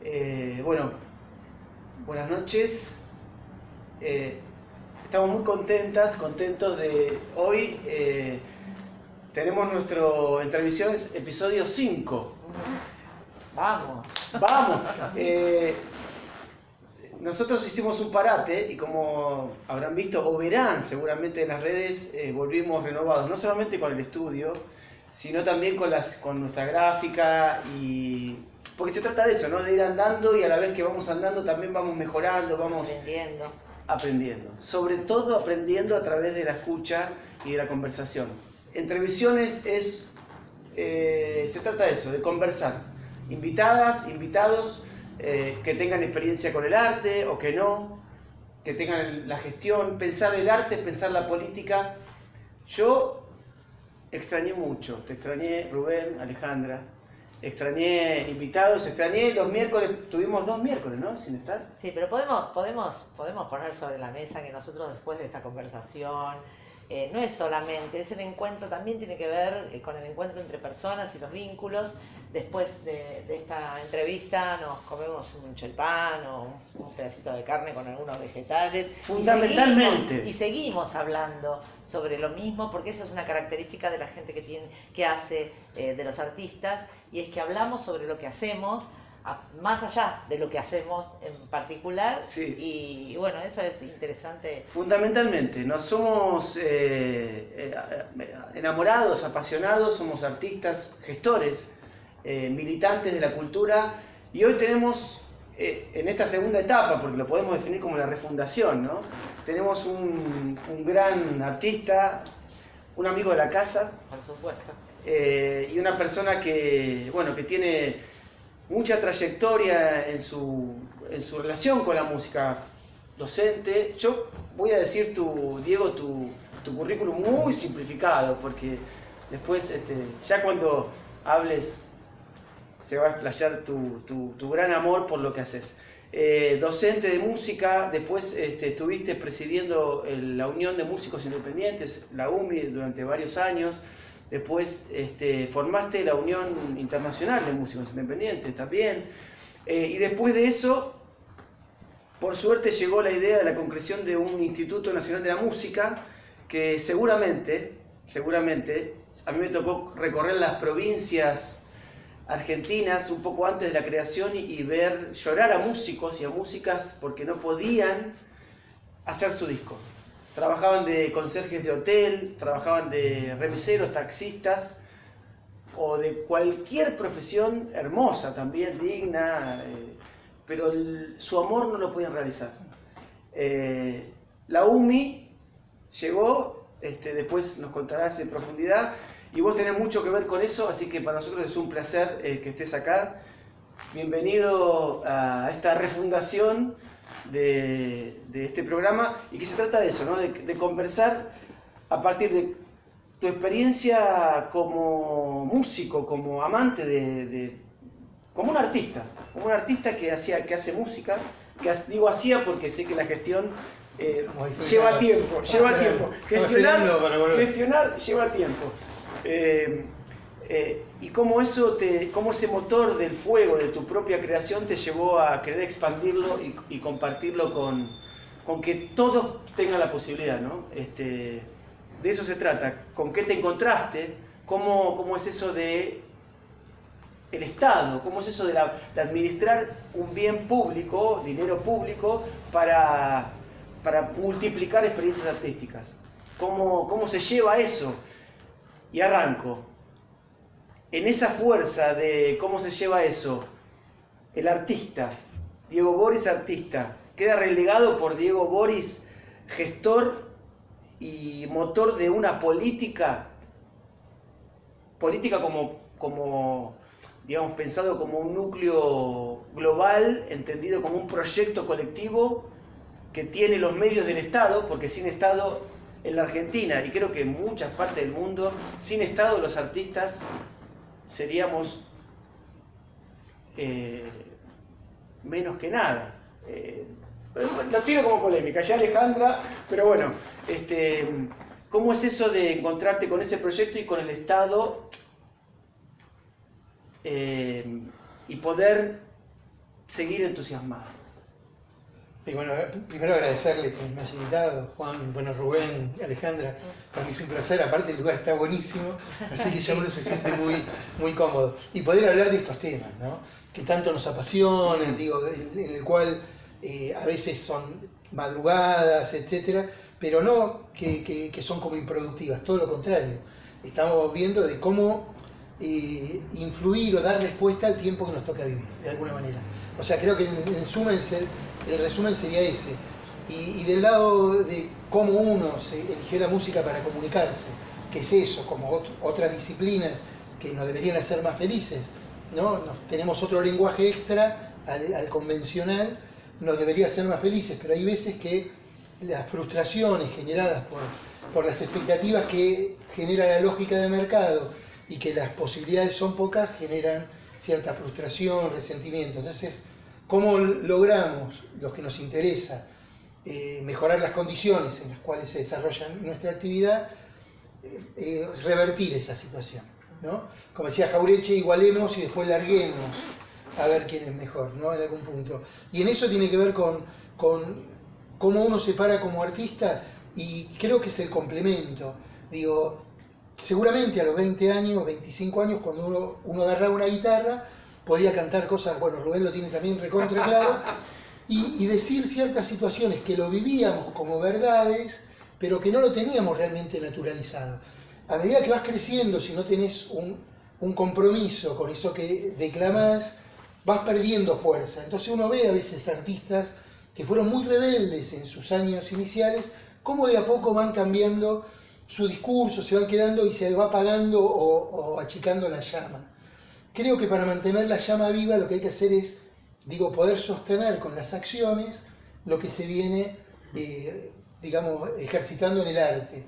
Bueno, buenas noches. Estamos muy contentos de hoy. Tenemos nuestro Entrevisión episodio 5. Vamos. Vamos. Nosotros hicimos un parate y como habrán visto o verán seguramente en las redes, volvimos renovados, no solamente con el estudio, sino también con nuestra gráfica, y porque se trata de eso, ¿no? De ir andando y a la vez que vamos andando también vamos mejorando, vamos aprendiendo. Sobre todo aprendiendo a través de la escucha y de la conversación. Entrevisiones se trata de eso, de conversar. Invitadas, invitados, que tengan experiencia con el arte o que no, que tengan la gestión, pensar el arte, pensar la política. Yo extrañé mucho, te extrañé, Rubén, Alejandra, extrañé invitados, extrañé los miércoles, tuvimos 2 miércoles, ¿no? Sin estar. Sí, pero podemos poner sobre la mesa que nosotros después de esta conversación, no es solamente, ese encuentro también tiene que ver con el encuentro entre personas y los vínculos. Después de esta entrevista nos comemos un chelpán o un pedacito de carne con algunos vegetales. Fundamentalmente. Y seguimos hablando sobre lo mismo, porque esa es una característica de la gente que hace, de los artistas, y es que hablamos sobre lo que hacemos, más allá de lo que hacemos en particular. Sí. Y bueno, eso es interesante. Fundamentalmente, no somos enamorados, apasionados, somos artistas, gestores, militantes de la cultura, y hoy tenemos, en esta segunda etapa, porque lo podemos definir como la refundación, ¿no? Tenemos un gran artista, un amigo de la casa, Por supuesto. y una persona que tiene mucha trayectoria en su relación con la música, docente. Yo voy a decir Diego, tu currículum muy simplificado, porque después, ya cuando hables, se va a explayar tu gran amor por lo que haces. Docente de música, después estuviste presidiendo la Unión de Músicos Independientes, la UMI, durante varios años. Después formaste la Unión Internacional de Músicos Independientes también. Y después de eso, por suerte llegó la idea de la concreción de un Instituto Nacional de la Música, que seguramente, a mí me tocó recorrer las provincias argentinas un poco antes de la creación y ver llorar a músicos y a músicas porque no podían hacer su disco. Trabajaban de conserjes de hotel, trabajaban de remiseros, taxistas, o de cualquier profesión hermosa también, digna, pero su amor no lo podían realizar. La UMI llegó, después nos contarás en profundidad, y vos tenés mucho que ver con eso, así que para nosotros es un placer que estés acá. Bienvenido a esta refundación de este programa, y que se trata de eso, ¿no? De conversar a partir de tu experiencia como músico, como amante como un artista que hace música, digo hacía porque sé que la gestión lleva tiempo. Gestionar lleva tiempo. Y cómo ese motor del fuego de tu propia creación te llevó a querer expandirlo y compartirlo con que todos tengan la posibilidad, ¿no? De eso se trata. ¿Con qué te encontraste? ¿Cómo es eso de el Estado? ¿Cómo es eso de administrar un bien público, dinero público, para multiplicar experiencias artísticas? ¿Cómo se lleva eso? Y arranco. En esa fuerza de cómo se lleva eso, el artista, Diego Boris artista, queda relegado por Diego Boris, gestor y motor de una política como digamos, pensado como un núcleo global, entendido como un proyecto colectivo que tiene los medios del Estado, porque sin Estado en la Argentina, y creo que en muchas partes del mundo, sin Estado los artistas seríamos menos que nada. Lo tiro como polémica, ya Alejandra, pero bueno, ¿cómo es eso de encontrarte con ese proyecto y con el Estado y poder seguir entusiasmado. Y bueno, primero agradecerle que me haya invitado, Juan, bueno, Rubén, Alejandra, para mí es un placer, aparte el lugar está buenísimo, así que ya uno se siente muy cómodo. Y poder hablar de estos temas, ¿no? Que tanto nos apasionan, digo, en el cual a veces son madrugadas, etcétera, pero no que son como improductivas, todo lo contrario. Estamos viendo de cómo influir o dar respuesta al tiempo que nos toca vivir, de alguna manera. O sea, creo que el resumen sería ese. Y del lado de cómo uno se eligió la música para comunicarse, que es eso, como otras disciplinas que nos deberían hacer más felices, ¿no? Tenemos otro lenguaje extra al convencional, nos debería hacer más felices, pero hay veces que las frustraciones generadas por las expectativas que genera la lógica de mercado y que las posibilidades son pocas, generan cierta frustración, resentimiento. Entonces, ¿cómo logramos, los que nos interesa, mejorar las condiciones en las cuales se desarrolla nuestra actividad, revertir esa situación, ¿no? Como decía Jauretche, igualemos y después larguemos a ver quién es mejor, ¿no? En algún punto. Y en eso tiene que ver con cómo uno se para como artista, y creo que es el complemento. Digo, seguramente a los 20 años, 25 años, cuando uno agarraba una guitarra, podía cantar cosas, bueno, Rubén lo tiene también recontra claro, y decir ciertas situaciones que lo vivíamos como verdades, pero que no lo teníamos realmente naturalizado. A medida que vas creciendo, si no tenés un compromiso con eso que declamás, vas perdiendo fuerza. Entonces uno ve a veces artistas que fueron muy rebeldes en sus años iniciales, cómo de a poco van cambiando su discurso, se van quedando y se va apagando o achicando la llama. Creo que para mantener la llama viva lo que hay que hacer es, poder sostener con las acciones lo que se viene, ejercitando en el arte.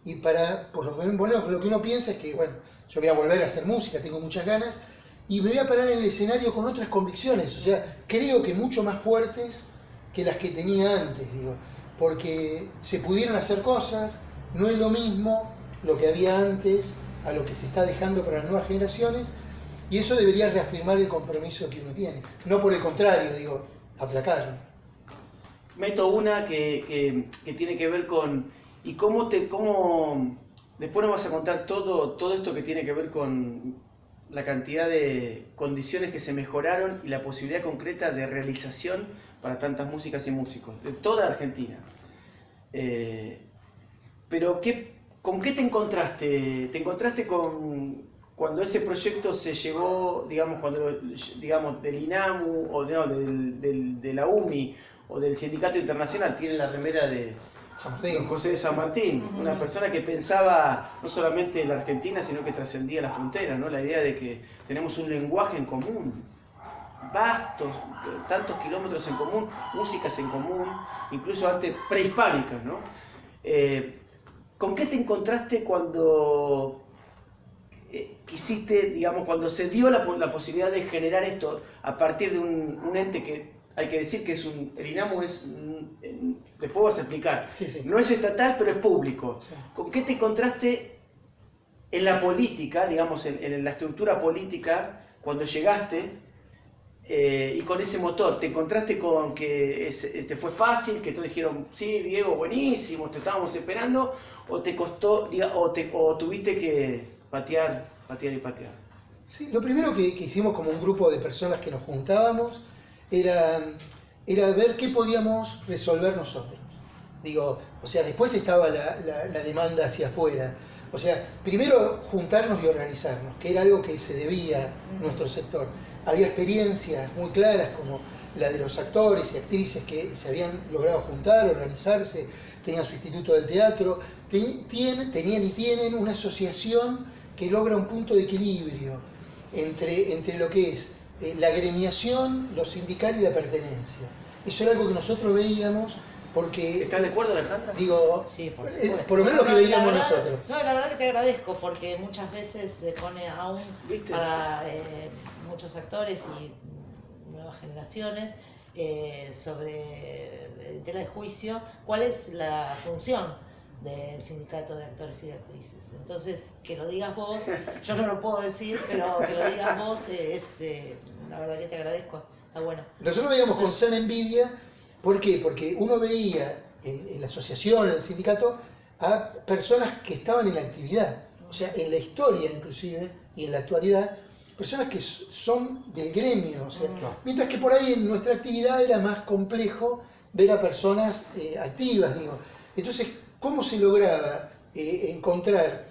Y por lo que uno piensa es que, bueno, yo voy a volver a hacer música, tengo muchas ganas, y me voy a parar en el escenario con otras convicciones, o sea, creo que mucho más fuertes que las que tenía antes, porque se pudieron hacer cosas, no es lo mismo lo que había antes a lo que se está dejando para las nuevas generaciones, y eso debería reafirmar el compromiso que uno tiene, no por el contrario, aplacarlo. Meto una que tiene que ver con... y cómo después nos vas a contar todo esto que tiene que ver con la cantidad de condiciones que se mejoraron y la posibilidad concreta de realización para tantas músicas y músicos, de toda Argentina. Pero ¿con qué te encontraste? ¿Te encontraste cuando ese proyecto se llevó, del INAMU o de la UMI o del Sindicato Internacional? Tiene la remera de Don José de San Martín, una persona que pensaba no solamente en la Argentina, sino que trascendía la frontera, ¿no? La idea de que tenemos un lenguaje en común, vastos, tantos kilómetros en común, músicas en común, incluso antes prehispánicas, ¿no? ¿Con qué te encontraste cuando quisiste, cuando se dio la posibilidad de generar esto a partir de un ente que hay que decir que el INAMU después vas a explicar, sí. No es estatal pero es público. Sí. ¿Con qué te encontraste en la política, en la estructura política, cuando llegaste y con ese motor? ¿Te encontraste con que te fue fácil, que todos dijeron, sí, Diego, buenísimo, te estábamos esperando, o te costó, o tuviste que patear? Sí, lo primero que hicimos como un grupo de personas que nos juntábamos era ver qué podíamos resolver nosotros. Después estaba la demanda hacia afuera. O sea, primero juntarnos y organizarnos, que era algo que se debía a nuestro sector. Había experiencias muy claras como la de los actores y actrices que se habían logrado juntar, organizarse, tenían su instituto del teatro, tenían y tienen una asociación que logra un punto de equilibrio entre lo que es la gremiación, lo sindical y la pertenencia. Eso era algo que nosotros veíamos porque... ¿Estás de acuerdo, Alejandra? Sí, por supuesto. Por lo menos lo que veíamos nosotros. No, la verdad que te agradezco porque muchas veces se pone aún para muchos actores y nuevas generaciones sobre el tela de juicio cuál es la función del sindicato de actores y de actrices. Entonces, que lo digas vos, yo no lo puedo decir, pero que lo digas vos la verdad que te agradezco Está bueno. Nosotros veíamos con sana envidia, ¿por qué? Porque uno veía en la asociación, en el sindicato, a personas que estaban en la actividad, o sea, en la historia inclusive, y en la actualidad, personas que son del gremio, o sea, mientras que por ahí en nuestra actividad era más complejo ver a personas activas, digo. Entonces, ¿cómo se lograba encontrar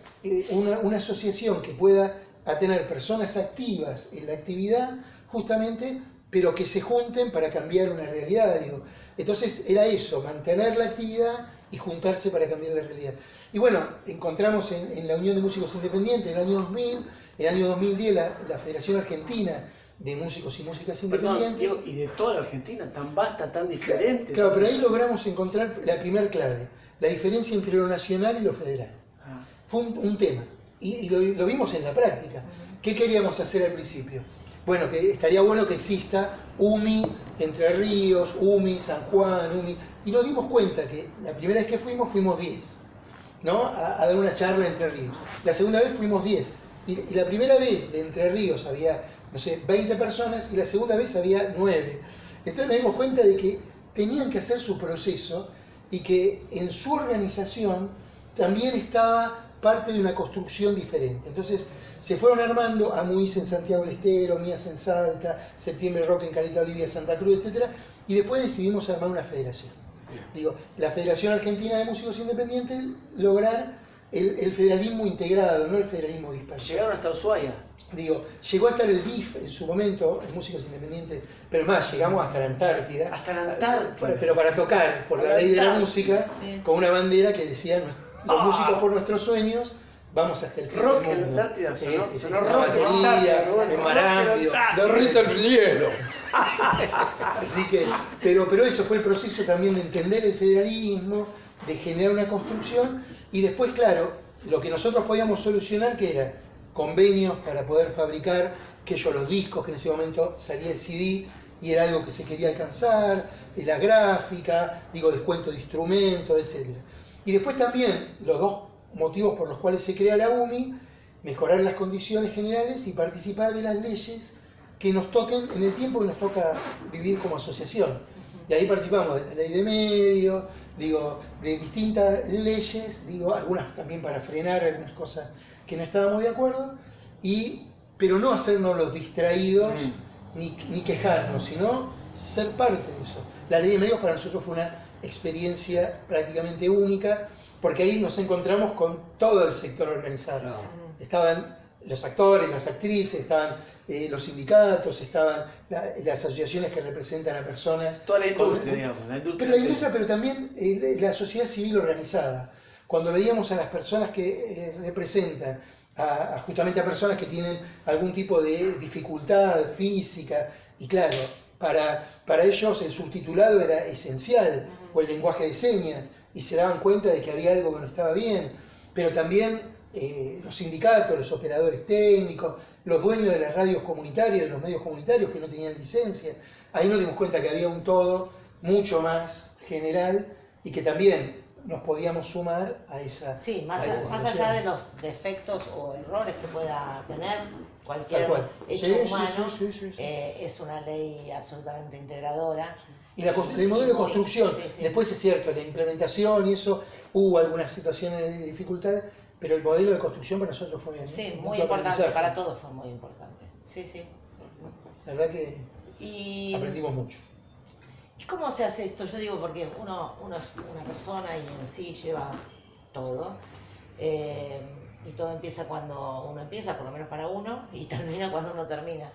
una asociación que pueda tener personas activas en la actividad, justamente, pero que se junten para cambiar una realidad, digo? Entonces era eso, mantener la actividad y juntarse para cambiar la realidad. Y bueno, encontramos en la Unión de Músicos Independientes en el año 2000, en el año 2010 la Federación Argentina de Músicos y Músicas Independientes. Perdón, Diego, y de toda la Argentina, tan vasta, tan diferente. Claro, pero ahí logramos encontrar la primer clave, la diferencia entre lo nacional y lo federal. Fue un tema, y lo vimos en la práctica. ¿Qué queríamos hacer al principio? Bueno, que estaría bueno que exista UMI Entre Ríos, UMI San Juan, UMI... Y nos dimos cuenta que la primera vez que fuimos 10, ¿no? A dar una charla en Entre Ríos. La segunda vez fuimos 10. Y la primera vez de Entre Ríos había, no sé, 20 personas y la segunda vez había 9. Entonces nos dimos cuenta de que tenían que hacer su proceso y que en su organización también estaba parte de una construcción diferente. Entonces se fueron armando AMUIS en Santiago del Estero, MIAS en Salta, Septiembre Rock en Caleta Olivia, Santa Cruz, etc. Y después decidimos armar una federación. Digo, la Federación Argentina de Músicos Independientes, lograr el federalismo integrado, no el federalismo disperso. Llegaron hasta Ushuaia. Digo, llegó a estar el BIF en su momento, en Músicos Independientes, pero más, llegamos hasta la Antártida. Hasta la Antártida. Pero para tocar, por la ley de la música, con una bandera que decía, los músicos por nuestros sueños, vamos hasta el fin rock del mundo. En la Antártida, sonó rock en la batería, en Marambio. Derrita el hielo. Así que, pero eso fue el proceso también de entender el federalismo, de generar una construcción, y después, claro, lo que nosotros podíamos solucionar, que era convenios para poder fabricar los discos, que en ese momento salía el CD, y era algo que se quería alcanzar, la gráfica, descuento de instrumentos, etc. Y después también, los dos motivos por los cuales se crea la UMI, mejorar las condiciones generales y participar de las leyes que nos toquen en el tiempo que nos toca vivir como asociación. Y ahí participamos de la ley de medios, de distintas leyes, algunas también para frenar algunas cosas que no estábamos de acuerdo, pero no hacernos los distraídos ni quejarnos, sino ser parte de eso. La ley de medios para nosotros fue una experiencia prácticamente única, porque ahí nos encontramos con todo el sector organizado. No. Estaban los actores, las actrices, estaban los sindicatos, estaban las asociaciones que representan a personas. Toda la industria, digamos. Pero también la sociedad civil organizada. Cuando veíamos a las personas que representan, justamente a personas que tienen algún tipo de dificultad física, y claro, para ellos el subtitulado era esencial, o el lenguaje de señas, y se daban cuenta de que había algo que no estaba bien, pero también los sindicatos, los operadores técnicos, los dueños de las radios comunitarias, de los medios comunitarios que no tenían licencia. Ahí nos dimos cuenta que había un todo mucho más general y que también nos podíamos sumar a esa. Sí, más allá de los defectos o errores que pueda tener cualquier hecho humano, es una ley absolutamente integradora. Y el modelo de construcción, después es cierto, la implementación y eso, hubo algunas situaciones de dificultad, pero el modelo de construcción para nosotros fue muy importante, para todos fue muy importante. Sí. La verdad que aprendimos mucho. ¿Y cómo se hace esto? Yo digo porque uno es una persona y en sí lleva todo. Y todo empieza cuando uno empieza, por lo menos para uno, y termina cuando uno termina.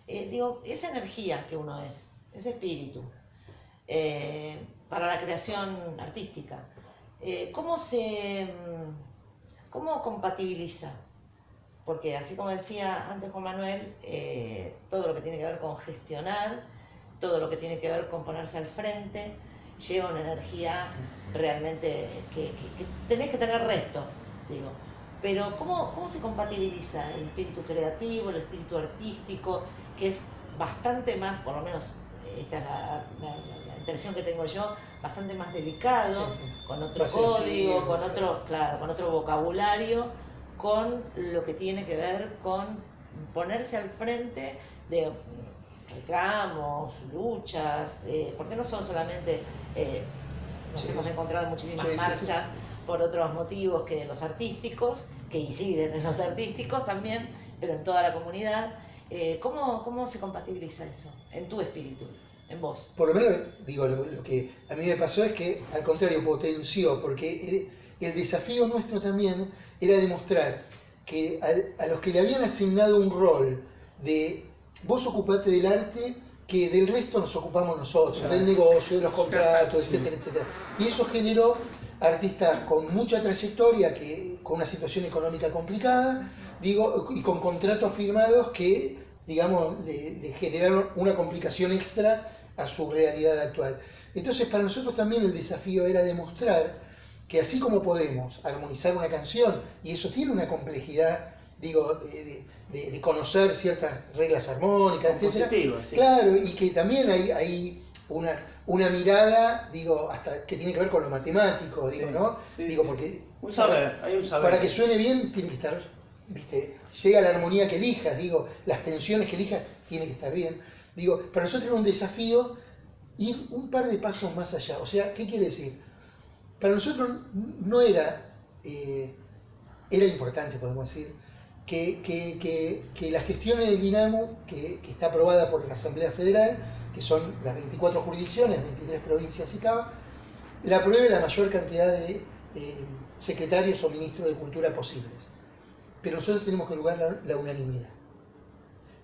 Esa energía que uno es, ese espíritu, para la creación artística, ¿cómo compatibiliza? Porque así como decía antes Juan Manuel, todo lo que tiene que ver con gestionar, todo lo que tiene que ver con ponerse al frente, lleva una energía realmente que tenés que tener resto, Pero ¿cómo se compatibiliza el espíritu creativo, el espíritu artístico, que es bastante más, por lo menos esta es la impresión que tengo yo, bastante más delicado, con otro código, con otro vocabulario, con lo que tiene que ver con ponerse al frente de reclamos, luchas, porque no son solamente, nos hemos encontrado muchísimas marchas por otros motivos que los artísticos, que inciden en los artísticos también, pero en toda la comunidad. ¿Cómo se compatibiliza eso en tu espíritu, en vos? Por lo menos, digo, lo que a mí me pasó es que al contrario potenció, porque el desafío nuestro también era demostrar que a los que le habían asignado un rol de vos ocupate del arte, que del resto nos ocupamos nosotros, claro, del negocio, de los contratos, etcétera, etcétera. Y eso generó artistas con mucha trayectoria, con una situación económica complicada, digo, y con contratos firmados que, digamos, le generaron una complicación extra a su realidad actual. Entonces, para nosotros también el desafío era demostrar que así como podemos armonizar una canción, y eso tiene una complejidad, digo, de conocer ciertas reglas armónicas, etc. Sí. Claro, y que también hay una mirada, digo, hasta que tiene que ver con lo matemático, digo, ¿no? Sí, digo, porque un saber, hay un saber. Para que suene bien tiene que estar, ¿viste? Llega la armonía que elijas, digo, las tensiones que elijas tienen que estar bien. Digo, para nosotros era un desafío ir un par de pasos más allá. O sea, ¿qué quiere decir? Para nosotros no era, era importante, podemos decir, que la gestión del INAMU, que está aprobada por la Asamblea Federal, que son las 24 jurisdicciones, 23 provincias y Cava, la apruebe la mayor cantidad de secretarios o ministros de Cultura posibles. Pero nosotros tenemos que lograr la unanimidad.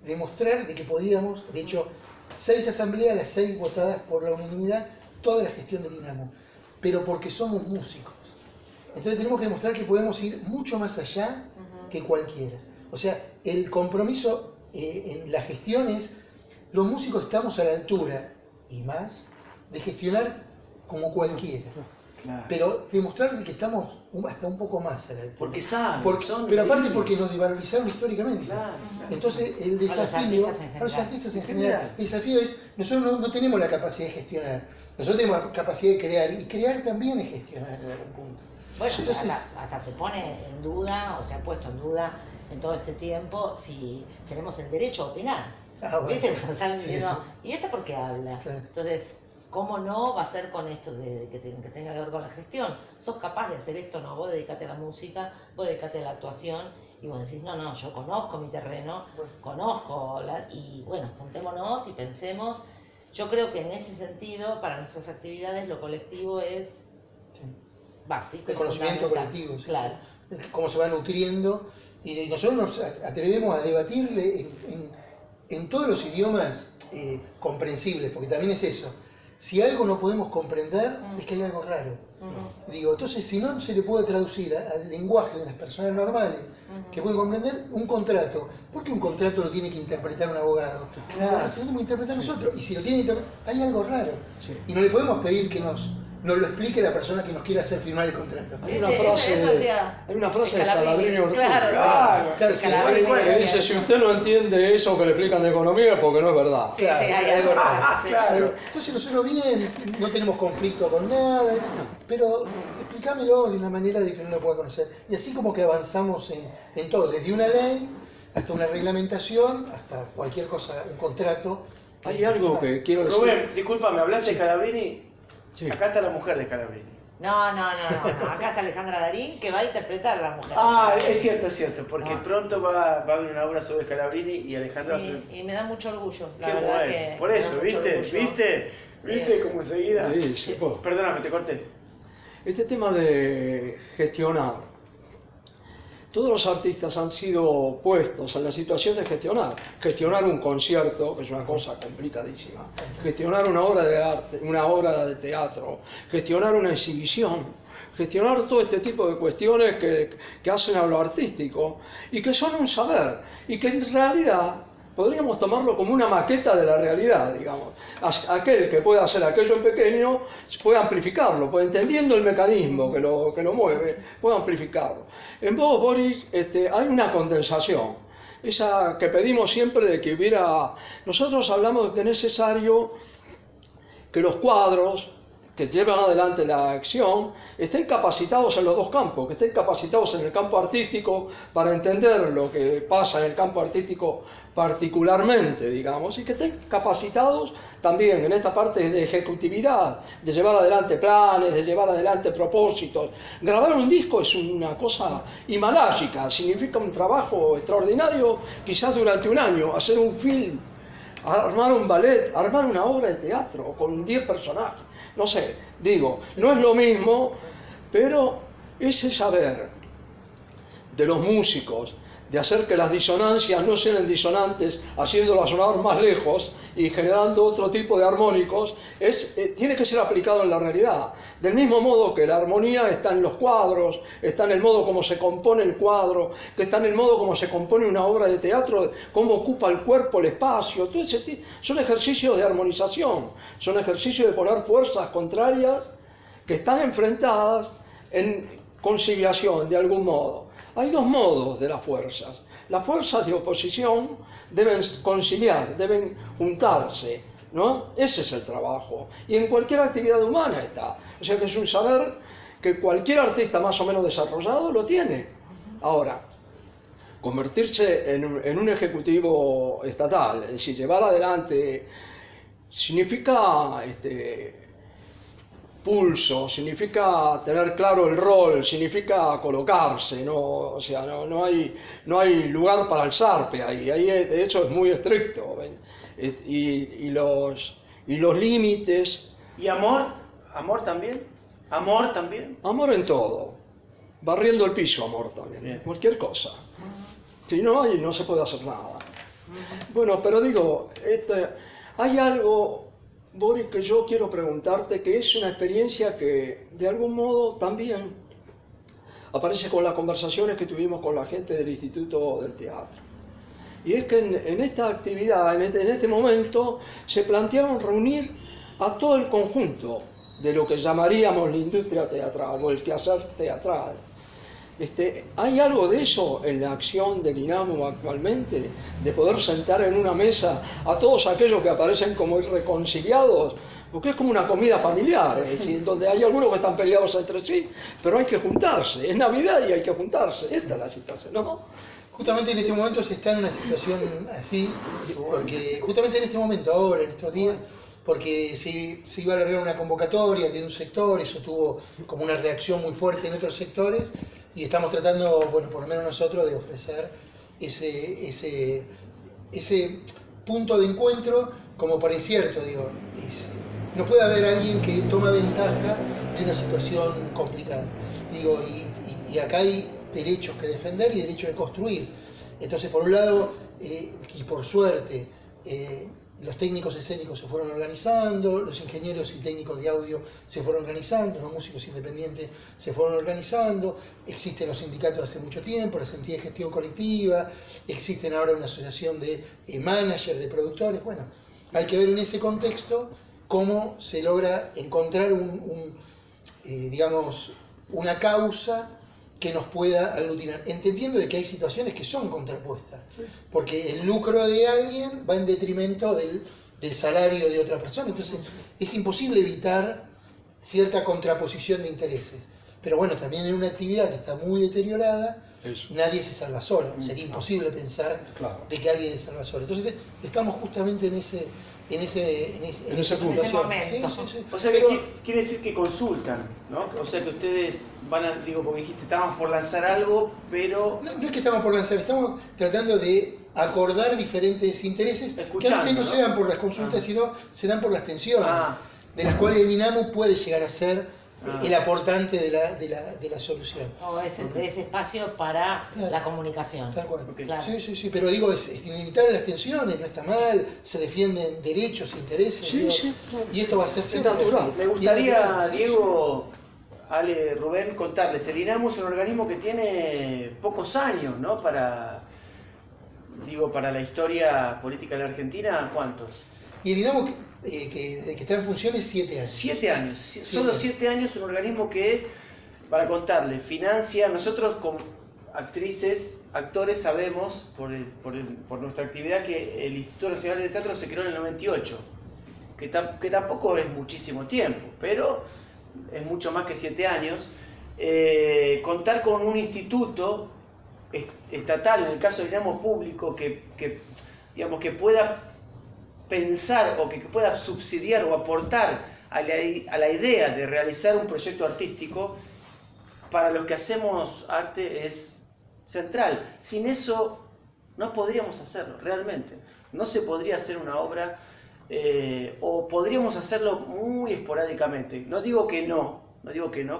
Demostrar de que podíamos, de hecho, 6 asambleas, las 6 votadas por la unanimidad, toda la gestión del INAMU, pero porque somos músicos. Entonces tenemos que demostrar que podemos ir mucho más allá que cualquiera. O sea, el compromiso en la gestión es, los músicos estamos a la altura, y más, de gestionar como cualquiera. Claro. Pero demostrar que estamos hasta un poco más a la altura. Porque saben, pero aparte porque nos desvalorizaron históricamente. Claro. Entonces el desafío, a los artistas en general, el desafío es, nosotros no tenemos la capacidad de gestionar, nosotros tenemos la capacidad de crear, y crear también es gestionar en algún punto. Bueno, entonces, hasta se pone en duda, o se ha puesto en duda en todo este tiempo, si tenemos el derecho a opinar. Bueno. ¿Viste? Cuando salen diciendo, ¿y esta por qué habla? Claro. Entonces, ¿cómo no va a ser con esto de que tenga que ver con la gestión? ¿Sos capaz de hacer esto? No, vos dedicate a la música, vos dedicate a la actuación, y vos decís, no, yo conozco mi terreno, conozco, y bueno, juntémonos y pensemos. Yo creo que en ese sentido, para nuestras actividades, lo colectivo es básico. El conocimiento colectivo, sí. Claro. Cómo se va nutriendo, y nosotros nos atrevemos a debatirle en todos los idiomas comprensibles, porque también es eso. Si algo no podemos comprender, es que hay algo raro. Digo, entonces, si no se le puede traducir al lenguaje de las personas normales que pueden comprender un contrato, ¿por qué un contrato lo tiene que interpretar un abogado? Claro. Lo tenemos que interpretar nosotros. Y si lo tiene que interpretar, hay algo raro. Sí. Y no le podemos pedir que nos lo explique la persona que nos quiera hacer firmar el contrato. Hay una frase de Scalabrini Ortega. Claro, que dice, si usted no entiende eso que le explican de economía, es porque no es verdad. Sí, hay algo raro. Claro. Entonces nosotros bien, no tenemos conflicto con nada, pero explícamelo de una manera de que uno lo pueda conocer. Y así como que avanzamos en todo, desde una ley hasta una reglamentación, hasta cualquier cosa, un contrato. Hay algo que quiero decir. Rubén, discúlpame, ¿hablaste de Scalabrini? Sí. Acá está la mujer de Scalabrini. No, acá está Alejandra Darín, que va a interpretar a la mujer. Es cierto, porque pronto va a haber una obra sobre Scalabrini y Alejandra... Sí, y me da mucho orgullo, la Qué verdad bueno. que... Por eso, ¿viste cómo enseguida? Sí. Perdóname, te corté. Este tema de gestionar. Todos los artistas han sido puestos en la situación de gestionar un concierto, que es una cosa complicadísima, gestionar una obra de arte, una obra de teatro, gestionar una exhibición, gestionar todo este tipo de cuestiones que hacen a lo artístico y que son un saber y que en realidad podríamos tomarlo como una maqueta de la realidad, digamos. Aquel que puede hacer aquello en pequeño puede amplificarlo, puede, entendiendo el mecanismo que lo mueve, puede amplificarlo. En vos, Boris, hay una condensación, esa que pedimos siempre de que hubiera... Nosotros hablamos de que es necesario que los cuadros, que llevan adelante la acción estén capacitados en los dos campos, que estén capacitados en el campo artístico para entender lo que pasa en el campo artístico particularmente, digamos, y que estén capacitados también en esta parte de ejecutividad, de llevar adelante planes, de llevar adelante propósitos. Grabar un disco es una cosa himaláyica, significa un trabajo extraordinario, quizás durante un año, hacer un film, armar un ballet, armar una obra de teatro con 10 personajes. No sé, digo, no es lo mismo, pero ese saber de los músicos, de hacer que las disonancias no sean disonantes, haciéndolas sonar más lejos y generando otro tipo de armónicos, tiene que ser aplicado en la realidad. Del mismo modo que la armonía está en los cuadros, está en el modo como se compone el cuadro, que está en el modo como se compone una obra de teatro, cómo ocupa el cuerpo, el espacio, todo son ejercicios de armonización, son ejercicios de poner fuerzas contrarias que están enfrentadas en conciliación de algún modo. Hay dos modos de las fuerzas. Las fuerzas de oposición deben conciliar, deben juntarse, ¿no? Ese es el trabajo. Y en cualquier actividad humana está. O sea que es un saber que cualquier artista más o menos desarrollado lo tiene. Ahora, convertirse en un ejecutivo estatal, es decir, llevar adelante, significa pulso, significa tener claro el rol, significa colocarse, ¿no? O sea, no hay lugar para el zarpe ahí, de hecho es muy estricto, ¿ven? Y los límites. ¿Y amor? ¿Amor también? ¿Amor también? Amor en todo, barriendo el piso, amor también, Bien. Cualquier cosa. Si no hay, no se puede hacer nada. Bueno, pero digo, hay algo, Boris, que yo quiero preguntarte, que es una experiencia que de algún modo también aparece con las conversaciones que tuvimos con la gente del Instituto del Teatro. Y es que en esta actividad, en este momento, se plantearon reunir a todo el conjunto de lo que llamaríamos la industria teatral o el quehacer teatral. ¿Hay algo de eso en la acción del INAMU actualmente? De poder sentar en una mesa a todos aquellos que aparecen como irreconciliados, porque es como una comida familiar, es decir, donde hay algunos que están peleados entre sí, pero hay que juntarse, es Navidad y hay que juntarse, esta es la situación, ¿no? Justamente en este momento se está en una situación así, porque justamente en este momento, ahora, en estos días, porque se iba a alargar una convocatoria de un sector, eso tuvo como una reacción muy fuerte en otros sectores, y estamos tratando, bueno, por lo menos nosotros, de ofrecer ese punto de encuentro como para incierto, digo, no puede haber alguien que toma ventaja de una situación complicada, digo, y acá hay derechos que defender y derechos que construir. Entonces, por un lado, y por suerte, los técnicos escénicos se fueron organizando, los ingenieros y técnicos de audio se fueron organizando, los músicos independientes se fueron organizando, existen los sindicatos hace mucho tiempo, las entidades de gestión colectiva, existen ahora una asociación de managers, de productores. Bueno, hay que ver en ese contexto cómo se logra encontrar digamos, una causa que nos pueda aglutinar, entendiendo de que hay situaciones que son contrapuestas, porque el lucro de alguien va en detrimento del salario de otra persona, entonces es imposible evitar cierta contraposición de intereses. Pero bueno, también en una actividad que está muy deteriorada, nadie se salva solo, sería imposible pensar de que alguien se salva solo. Entonces estamos justamente en esa situación. momento. Sí. O sea, que quiere decir que consultan, ¿no? O sea, que ustedes van a, digo, porque dijiste, estábamos por lanzar algo, pero... No es que estamos por lanzar, estamos tratando de acordar diferentes intereses que a veces no se dan por las consultas, sino se dan por las tensiones, de las cuales el INAMU puede llegar a ser el aportante de la solución. O ese espacio para la comunicación. Tal cual. Claro. Sí, pero digo, es inevitable las tensiones, no está mal, se defienden derechos, intereses, Claro. Y esto va a ser siempre natural. así. Me gustaría, Diego, Ale, Rubén, contarles, el INAMU es un organismo que tiene pocos años, ¿no? Para la historia política de la Argentina, ¿cuántos? Y el INAMU, que está en funciones, 7 años. 7 años, solo 7 años, un organismo que, para contarles, financia, nosotros como actrices, actores, sabemos por nuestra actividad que el Instituto Nacional de Teatro se creó en el 98. que tampoco es muchísimo tiempo, pero es mucho más que 7 años, contar con un instituto estatal, en el caso del Dinamo público, digamos, que pueda pensar o que pueda subsidiar o aportar a la idea de realizar un proyecto artístico, para los que hacemos arte es central. Sin eso no podríamos hacerlo, realmente. No se podría hacer una obra, o podríamos hacerlo muy esporádicamente. No digo que no,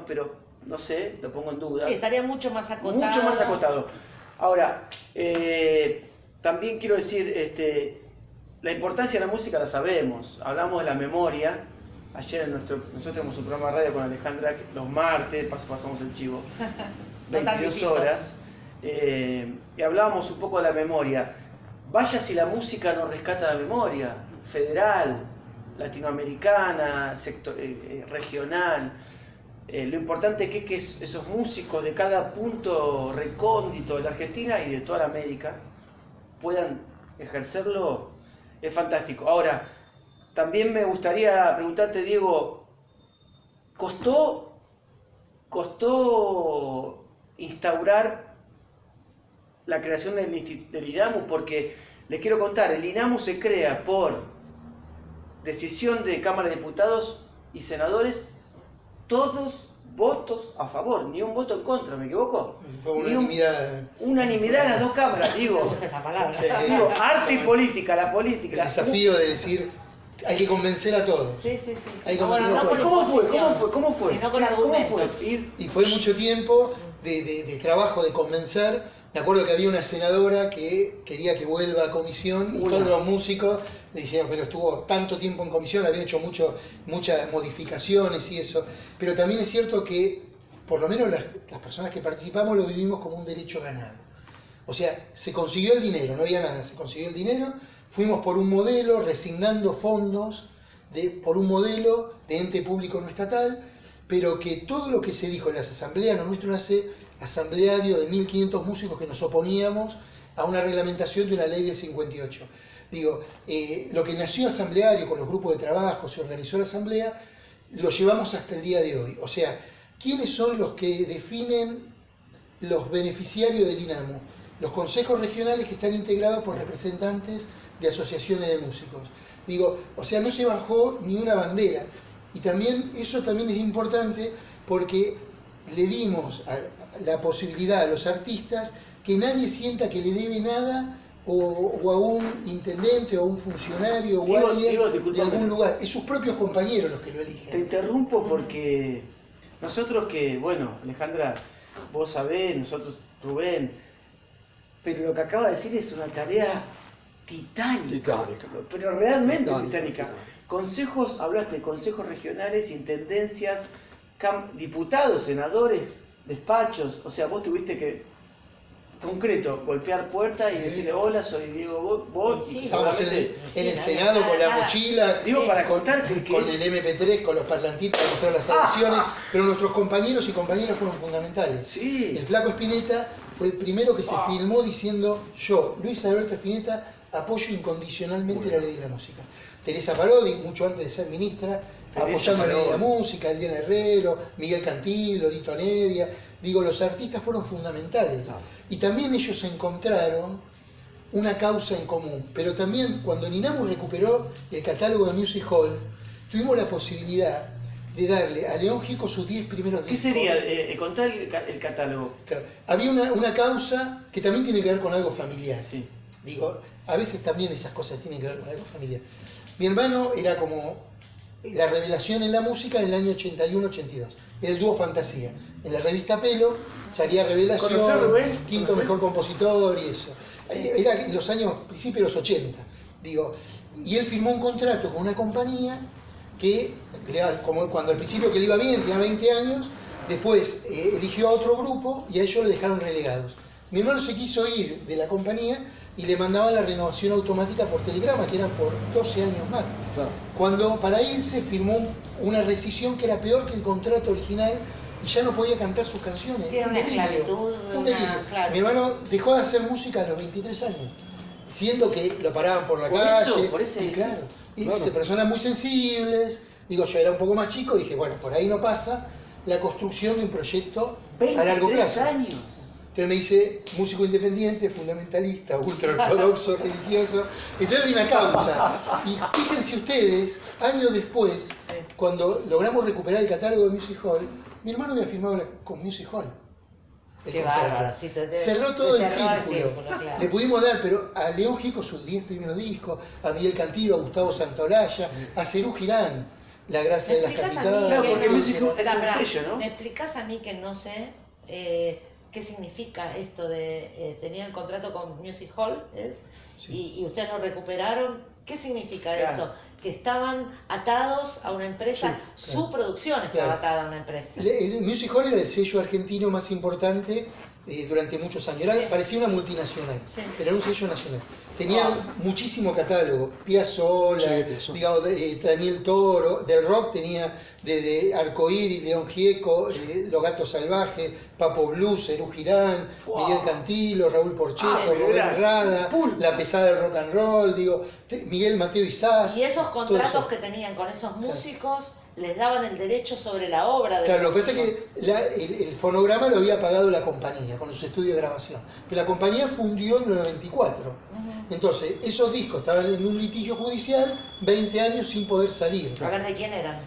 pero no sé, lo pongo en duda. Sí, estaría mucho más acotado. Mucho más acotado. Ahora, también quiero decir, la importancia de la música la sabemos. Hablamos de la memoria. Ayer nosotros tenemos un programa de radio con Alejandra los martes, pasamos el chivo, 22 horas, y hablábamos un poco de la memoria. Vaya si la música no rescata la memoria, federal, latinoamericana, regional. Lo importante es que esos músicos de cada punto recóndito de la Argentina y de toda la América puedan ejercerlo, es fantástico. Ahora, también me gustaría preguntarte, Diego, ¿costó instaurar la creación del INAMU? Porque les quiero contar, el INAMU se crea por decisión de Cámara de Diputados y Senadores, todos votos a favor, ni un voto en contra, ¿me equivoco? Fue unanimidad. Unanimidad en las dos cámaras, digo. Me gusta esa palabra. Sí. Digo, arte y política, la política. El desafío de decir, hay que convencer a todos. Sí. Hay que No, bueno, convencer a no todos. por imposición, ¿Cómo fue? sino con argumentos. Y fue mucho tiempo de trabajo, de convencer. Me acuerdo que había una senadora que quería que vuelva a comisión y todos los músicos le decían, pero estuvo tanto tiempo en comisión, había hecho muchas modificaciones y eso. Pero también es cierto que, por lo menos las personas que participamos, lo vivimos como un derecho ganado. O sea, se consiguió el dinero, no había nada, se consiguió el dinero, fuimos por un modelo, resignando fondos, por un modelo de ente público no estatal, pero que todo lo que se dijo en las asambleas, no nuestro asambleario de 1.500 músicos que nos oponíamos a una reglamentación de una ley de 58. Digo, lo que nació asambleario con los grupos de trabajo, se organizó la asamblea, lo llevamos hasta el día de hoy. O sea, ¿quiénes son los que definen los beneficiarios del INAMU? Los consejos regionales que están integrados por representantes de asociaciones de músicos. Digo, o sea, no se bajó ni una bandera. Y también, eso también es importante porque le dimos la posibilidad a los artistas que nadie sienta que le debe nada o a un intendente o a un funcionario o a alguien de algún lugar. Es sus propios compañeros los que lo eligen. Te interrumpo porque nosotros bueno, Alejandra, vos sabés, nosotros, Rubén, pero lo que acaba de decir es una tarea titánica. Pero realmente titánica. Consejos, hablaste de consejos regionales, intendencias, diputados, senadores, despachos, o sea, vos tuviste que, concreto, golpear puertas y decirle, hola, soy Diego, vos. Sí, Estábamos en el Senado con la mochila, digo, para contar que con el MP3, con los parlantitos para mostrar las elecciones, pero nuestros compañeros y compañeras fueron fundamentales. Sí. El Flaco Spinetta fue el primero que se filmó diciendo, yo, Luis Alberto Spinetta, apoyo incondicionalmente la ley de la música. Teresa Parodi, mucho antes de ser ministra, apoyando la ley de la música, Eliana Herrero, Miguel Cantil, Lorito Nevia. Digo, los artistas fueron fundamentales. Y también ellos encontraron una causa en común. Pero también cuando Ninamu recuperó el catálogo de Music Hall, tuvimos la posibilidad de darle a León Gieco sus 10 primeros discos. ¿Qué sería? Contar el catálogo. Claro. Había una causa que también tiene que ver con algo familiar. Sí. Digo, a veces también esas cosas tienen que ver con algo familiar. Mi hermano era como la revelación en la música en el año 81-82. Era el dúo Fantasía. En la revista Pelo salía Revelación, quinto mejor compositor y eso. Era en los años, principios de los 80. Digo, y él firmó un contrato con una compañía que, como cuando al principio que le iba bien, tenía 20 años, después eligió a otro grupo y a ellos le dejaron relegados. Mi hermano se quiso ir de la compañía y le mandaban la renovación automática por telegrama, que eran por 12 años más. Claro. Cuando para irse firmó una rescisión que era peor que el contrato original y ya no podía cantar sus canciones. Sí, era una esclavitud. Un delirio. Claro. Mi hermano dejó de hacer música a los 23 años. siendo que lo paraban por la Por calle. eso, por ese- y claro, y Claro. personas muy sensibles. Digo, yo era un poco más chico, dije, bueno, por ahí no pasa la construcción de un proyecto a largo 23 plazo. años. Entonces me dice músico independiente, fundamentalista, ultraortodoxo, religioso. Entonces vi una causa. Y fíjense ustedes, años después, cuando logramos recuperar el catálogo de Music Hall, mi hermano había firmado con Music Hall. El Qué contrato. bárbaro, sí, Cerró todo el cerró círculo. claro. Le pudimos dar, pero a León Gieco sus 10 primeros discos, a Miguel Cantillo, a Gustavo Santaolalla, a Cerú Girán, La Gracia de las Capitales. Claro, porque no- Music Hall es Espera, un espera. sello, ¿no? ¿Me explicás a mí que no sé qué significa esto de tenían el contrato con Music Hall Sí. y ustedes lo recuperaron? ¿Qué significa Claro. eso? Que estaban atados a una empresa, Sí, su producción estaba Claro. atada a una empresa. El Music Hall era el sello argentino más importante durante muchos años. Sí. Parecía una multinacional, Sí. pero era un sello nacional. Tenía muchísimo catálogo, Piazzolla, Sí, Piazzolla. digamos, Daniel Toro, del rock tenía de Arcoíris, León Gieco, Los Gatos Salvajes, Papo Blues, Cerú Girán, Wow. Miguel Cantilo, Raúl Porcheto, pero Rubén era Rada, pulpo. La Pesada del Rock and Roll, digo, Miguel Mateo Isás. Y esos todo contratos eso. que tenían con esos músicos les daban el derecho sobre la obra de Claro, los lo que pasa es músicos. que el fonograma lo había pagado la compañía con los estudios de grabación. Pero la compañía fundió en el 94. Entonces, esos discos estaban en un litigio judicial, 20 años sin poder salir. A ver de quién eran.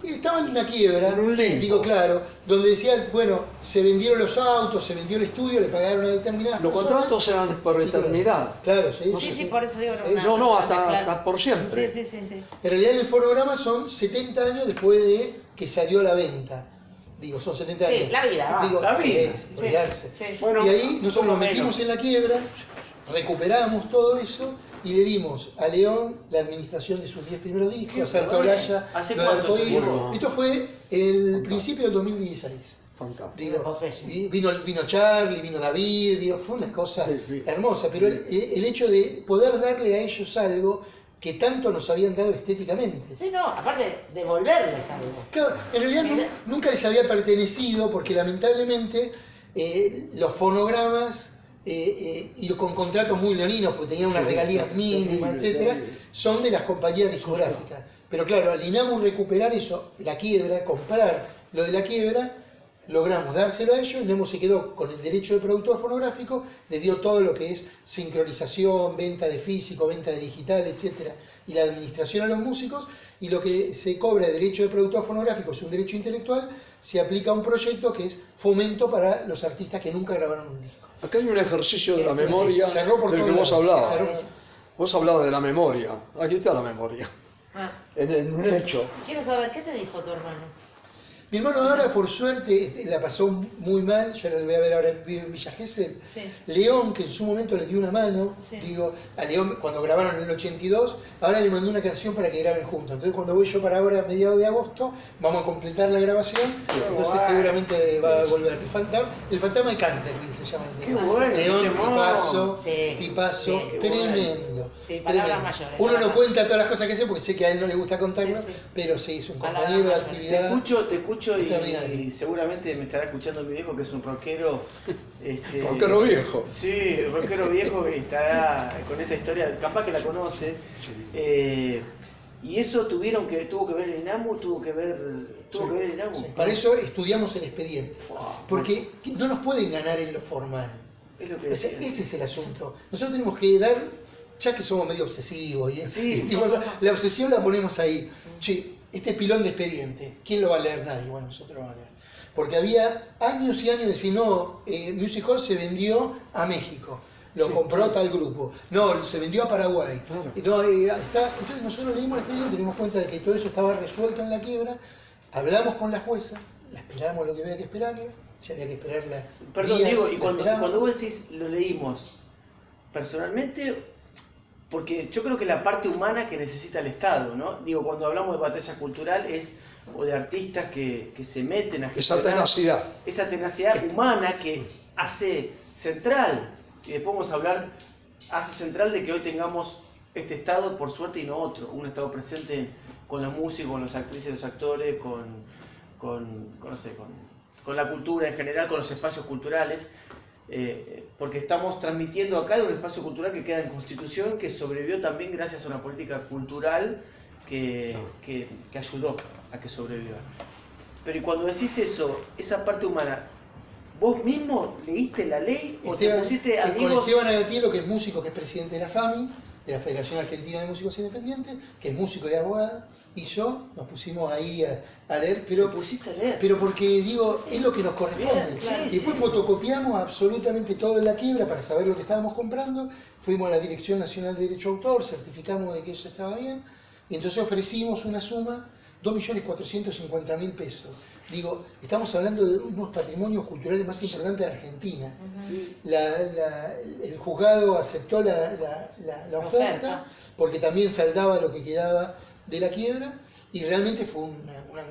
Estaban en una quiebra, En un limbo. digo claro, donde decían, bueno, se vendieron los autos, se vendió el estudio, le pagaron a determinadas Los personas. contratos eran por eternidad. Claro, sí. Sí, sí, por eso digo. No, hasta por siempre. Sí, sí, sí, sí. En realidad en el fonograma son 70 años después de que salió a la venta. Digo, son 70 Sí, años. la vida, va. Digo, La vida. sí, olvidarse. Sí. Bueno, Y ahí nosotros más o nos metimos menos. en la quiebra, recuperamos todo eso y le dimos a León la administración de sus 10 primeros discos, Qué a Santaolalla, ¿Hace lo de cuánto se Arcoíris. murió? Esto fue el principio del 2016. Fantástico. Digo, Popeye. y vino Charlie, vino David, digo, fue una cosa Sí, sí. hermosa, pero el hecho de poder darle a ellos algo que tanto nos habían dado estéticamente. Sí, no, aparte devolverles algo. Claro, en realidad nunca les había pertenecido porque lamentablemente los fonogramas y con contratos muy leoninos, porque tenían unas Sí, regalías terrible, mínimas, etcétera, terrible. son de las compañías discográficas. Pero claro, al INAMU recuperar eso, la quiebra, comprar lo de la quiebra, logramos dárselo a ellos, INAMU se quedó con el derecho de productor fonográfico, le dio todo lo que es sincronización, venta de físico, venta de digital, etcétera, y la administración a los músicos, y lo que se cobra de derecho de productor fonográfico es un derecho intelectual, se aplica a un proyecto que es fomento para los artistas que nunca grabaron un disco. Acá hay un ejercicio de la memoria Cerró por del que todos vos lados. hablabas. Cerró. Vos hablabas de la memoria. Aquí está la memoria. Ah, En un hecho. quiero saber, ¿qué te dijo tu hermano? Mi hermano ahora, por suerte, la pasó muy mal, yo la voy a ver ahora, vive en Villa Gesell. Sí. León, que en su momento le dio una mano, Sí. digo, a León cuando grabaron en el 82, ahora le mandó una canción para que graben juntos. Entonces cuando voy yo para ahora, a mediados de agosto, vamos a completar la grabación, entonces guay. seguramente va a volver. El fantasma de Canterville se llama el tema. Qué bueno, León, qué tipazo, Sí, tipazo, sí, qué bueno. tremendo. Sí, palabras tremendo. mayores, Uno no palabras. cuenta todas las cosas que hace porque sé que a él no le gusta contarlo, Sí, sí. pero sí, es un Palabras compañero de mayores. actividad. Te escucho Extraordinario. y seguramente me estará escuchando mi viejo que es un rockero. Rockero viejo. Sí, rockero viejo que estará con esta historia, capaz que la conoce. Y eso tuvo que ver el INAMU, tuvo que ver el INAMU. Sí, para eso estudiamos el expediente, porque no nos pueden ganar en lo formal. Es lo que O sea, decía. ese es el asunto. Nosotros tenemos que dar, ya que somos medio obsesivos, Sí. la obsesión la ponemos ahí. Che, este pilón de expediente, ¿quién lo va a leer? Nadie. Bueno, nosotros lo vamos a leer. Porque había años y años de decir, no, Music Hall se vendió a México, lo Sí, compró claro. tal grupo, no, se vendió a Paraguay. Claro. No, entonces nosotros leímos el expediente, dimos cuenta de que todo eso estaba resuelto en la quiebra, hablamos con la jueza, la esperamos lo que había que esperarla, si había que esperarla. Perdón, días, Diego, y la cuando esperamos. vos decís lo leímos personalmente, porque yo creo que la parte humana que necesita el Estado, ¿no? Digo, cuando hablamos de batalla cultural o de artistas que se meten a Esa gestionar tenacidad. esa tenacidad humana que hace central, y después vamos a hablar, hace central de que hoy tengamos este Estado por suerte y no otro, un Estado presente con la música, con las actrices, los actores, con la cultura en general, con los espacios culturales. porque estamos transmitiendo acá de un espacio cultural que queda en Constitución, que sobrevivió también gracias a una política cultural que ayudó a que sobreviva. Pero y cuando decís eso, esa parte humana, ¿vos mismo leíste la ley o te pusiste Con amigos? Esteban Agatielo, que es músico, que es presidente de la FAMI, de la Federación Argentina de Músicos Independientes, que es músico y abogado, y yo nos pusimos ahí a leer, ¿Te pusiste a leer? pero porque digo, es lo que nos corresponde. Bien, claro, Y después sí. fotocopiamos absolutamente todo en la quiebra para saber lo que estábamos comprando, fuimos a la Dirección Nacional de Derecho de Autor, certificamos de que eso estaba bien, y entonces ofrecimos una suma, 2.450.000 pesos. Digo, estamos hablando de unos patrimonios culturales más importantes de Argentina. Sí. El juzgado aceptó la oferta porque también saldaba lo que quedaba de la quiebra y realmente fue un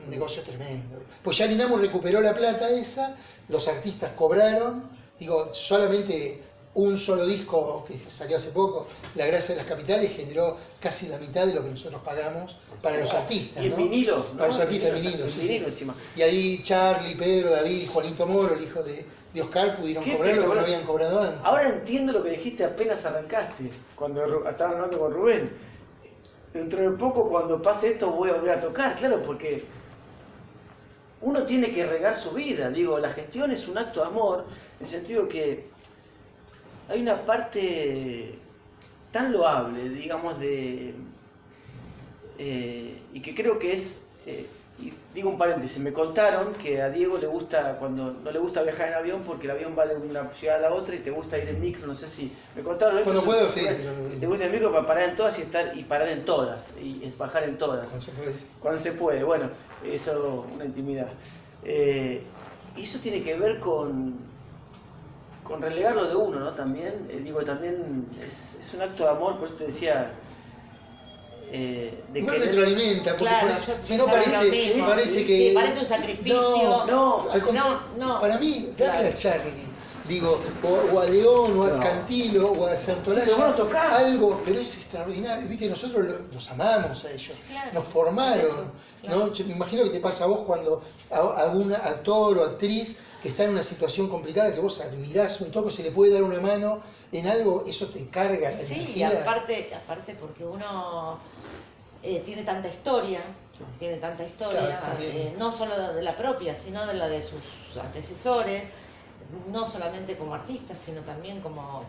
negocio tremendo. Pues ya Dinamo recuperó la plata esa, los artistas cobraron, digo, solamente un solo disco que salió hace poco, La Gracia de las Capitales, generó casi la mitad de lo que nosotros pagamos para los artistas. Y en ¿no? vinilo, ¿no? Para los artistas en vinilo, En sí, vinilo sí. encima. Y ahí Charlie, Pedro, David y Juanito Moro, el hijo de Oscar, pudieron ¿Qué? cobrar lo que Pero no habían cobrado antes. Ahora entiendo lo que dijiste apenas arrancaste, cuando estaban hablando con Rubén. Dentro de poco, cuando pase esto, voy a volver a tocar, claro, porque uno tiene que regar su vida. Digo, la gestión es un acto de amor, en el sentido que hay una parte tan loable, digamos, y que creo que es, y digo un paréntesis, me contaron que a Diego le gusta, cuando no le gusta viajar en avión porque el avión va de una ciudad a la otra y te gusta ir en micro, no sé si, me contaron esto. Cuando puedo, sí. Te gusta el micro para parar en todas y parar en todas, y bajar en todas. No se puede decir. Cuando se puede, bueno, eso una intimidad. Y eso tiene que ver con relegar lo de uno, ¿no? También, digo, también es un acto de amor, por eso te decía, de Igual querer... retroalimenta, porque Claro, parece, yo si no pensaba lo parece mismo. que... Sí, parece un sacrificio. No, al contrario, no. para mí, Claro. darle a Charlie, digo, o a León, o a No. Cantilo, o a Santolaya, Sí, pero vos lo tocás. algo, pero es extraordinario, viste, nosotros los amamos a ellos, Claro. nos formaron, Eso, claro. ¿no? Yo me imagino que te pasa a vos cuando a algún actor o actriz que está en una situación complicada, que vos admirás un toque, se le puede dar una mano en algo, eso te carga la Sí, y energía. aparte porque uno tiene tanta historia, Claro, también. no solo de la propia, sino de la de sus antecesores, no solamente como artistas, sino también como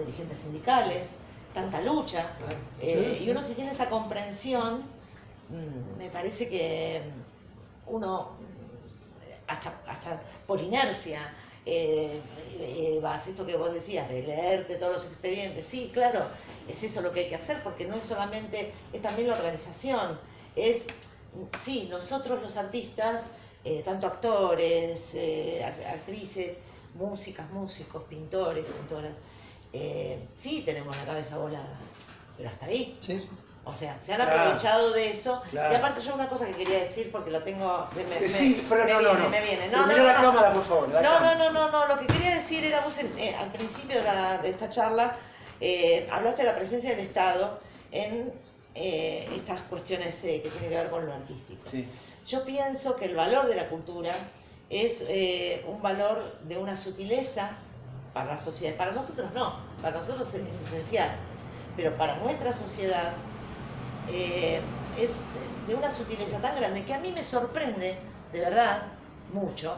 dirigentes sindicales, tanta lucha, Claro. Sí. y uno si tiene esa comprensión, me parece que uno, hasta por inercia, vas, esto que vos decías, de leerte todos los expedientes, sí, claro, es eso lo que hay que hacer, porque no es solamente, es también la organización, sí, nosotros los artistas, tanto actores, actrices, músicos, pintores, pintoras, sí tenemos la cabeza volada, pero hasta ahí. Sí. O sea, se han Claro. aprovechado de eso. Claro. Y aparte yo una cosa que quería decir, porque lo tengo... Sí, pero no. Me viene. Pero mirá la cámara, por favor. la cámara. No, lo que quería decir era vos al principio de esta charla, hablaste de la presencia del Estado en estas cuestiones que tienen que ver con lo artístico. Sí. Yo pienso que el valor de la cultura es un valor de una sutileza para la sociedad. Para nosotros no, para nosotros es esencial, pero para nuestra sociedad es de una sutileza tan grande que a mí me sorprende, de verdad, mucho.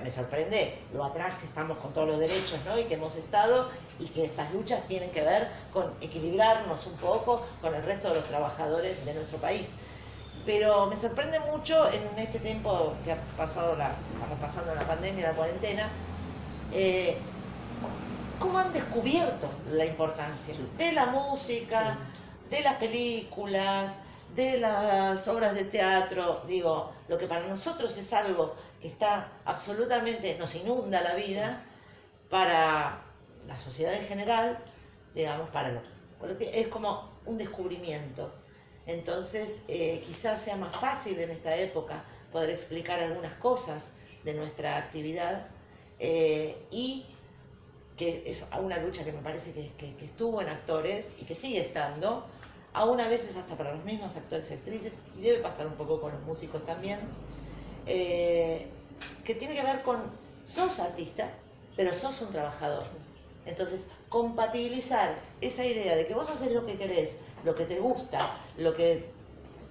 Me sorprende lo atrás que estamos con todos los derechos, ¿no? Y que hemos estado, y que estas luchas tienen que ver con equilibrarnos un poco con el resto de los trabajadores de nuestro país. Pero me sorprende mucho en este tiempo que estamos pasando la pandemia, la cuarentena, cómo han descubierto la importancia de la música, de las películas, de las obras de teatro. Digo, lo que para nosotros es algo que está absolutamente, nos inunda la vida, para la sociedad en general, digamos, es como un descubrimiento. Entonces, quizás sea más fácil en esta época poder explicar algunas cosas de nuestra actividad, y que es una lucha que me parece que estuvo en actores y que sigue estando, aún a veces hasta para los mismos actores y actrices, y debe pasar un poco con los músicos también, que tiene que ver con, sos artista, pero sos un trabajador. Entonces, compatibilizar esa idea de que vos haces lo que querés, lo que te gusta, lo que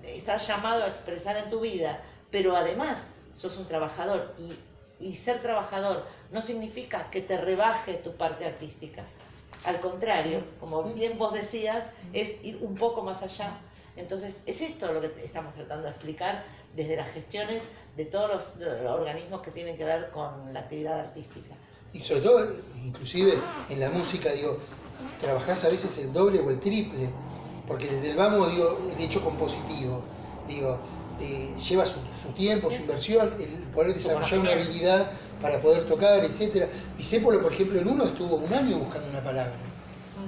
estás llamado a expresar en tu vida, pero además sos un trabajador, y ser trabajador no significa que te rebaje tu parte artística. Al contrario, como bien vos decías, es ir un poco más allá. Entonces, es esto lo que estamos tratando de explicar desde las gestiones de todos los organismos que tienen que ver con la actividad artística. Y sobre todo, inclusive en la música, digo, trabajás a veces el doble o el triple, porque desde el vamos, digo, el hecho compositivo, digo, lleva su tiempo, su inversión, el poder desarrollar una habilidad para poder tocar, etcétera. Discépolo, por ejemplo, en uno estuvo un año buscando una palabra.